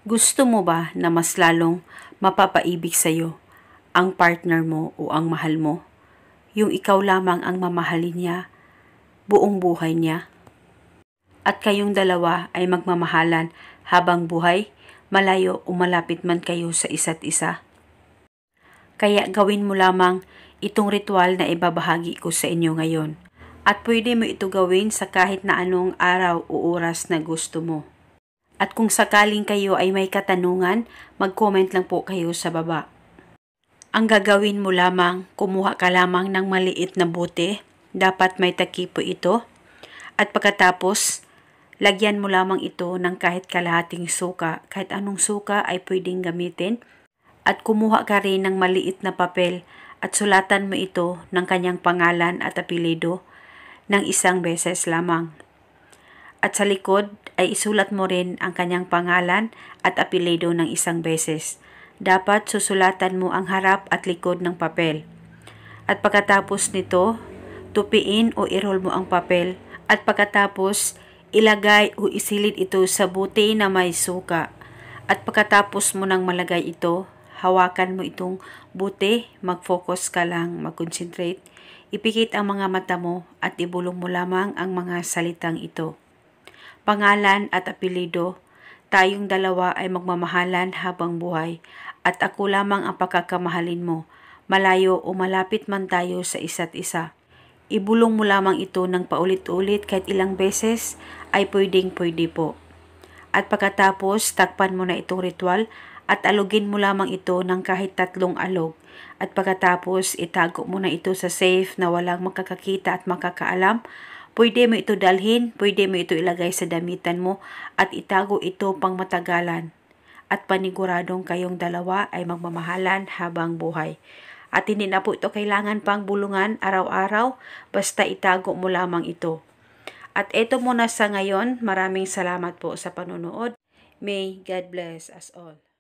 Gusto mo ba na mas lalong mapapaibig sa'yo ang partner mo o ang mahal mo? Yung ikaw lamang ang mamahalin niya, buong buhay niya? At kayong dalawa ay magmamahalan habang buhay, malayo o malapit man kayo sa isa't isa? Kaya gawin mo lamang itong ritual na ibabahagi ko sa inyo ngayon. At pwede mo ito gawin sa kahit na anong araw o oras na gusto mo. At kung sakaling kayo ay may katanungan, mag-comment lang po kayo sa baba. Ang gagawin mo lamang, kumuha ka lamang ng maliit na bote, dapat may takip po ito. At pagkatapos, lagyan mo lamang ito ng kahit kalahating suka, kahit anong suka ay pwedeng gamitin. At kumuha ka rin ng maliit na papel at sulatan mo ito ng kanyang pangalan at apelyido ng isang beses lamang. At sa likod ay isulat mo rin ang kanyang pangalan at apelyido ng isang beses. Dapat susulatan mo ang harap at likod ng papel. At pagkatapos nito, tupiin o i-roll mo ang papel. At pagkatapos, ilagay o isilid ito sa bote na may suka. At pagkatapos mo nang malagay ito, hawakan mo itong bote, mag-focus ka lang, mag-concentrate. Ipikit ang mga mata mo at ibulong mo lamang ang mga salitang ito. Pangalan at apelyido, tayong dalawa ay magmamahalan habang buhay at ako lamang ang pagkakamahalin mo, malayo o malapit man tayo sa isa't isa. Ibulong mo lamang ito ng paulit-ulit kahit ilang beses ay pwedeng-pwede po. At pagkatapos, takpan mo na itong ritual at alugin mo lamang ito ng kahit 3 alog. At pagkatapos, itago mo na ito sa safe na walang makakakita at makakaalam. Pwede mo ito dalhin, pwede mo ito ilagay sa damitan mo at itago ito pang matagalan. At paniguradong kayong dalawa ay magmamahalan habang buhay. At hindi na po ito kailangan pang bulungan araw-araw, basta itago mo lamang ito. At ito muna sa ngayon, maraming salamat po sa panonood. May God bless us all.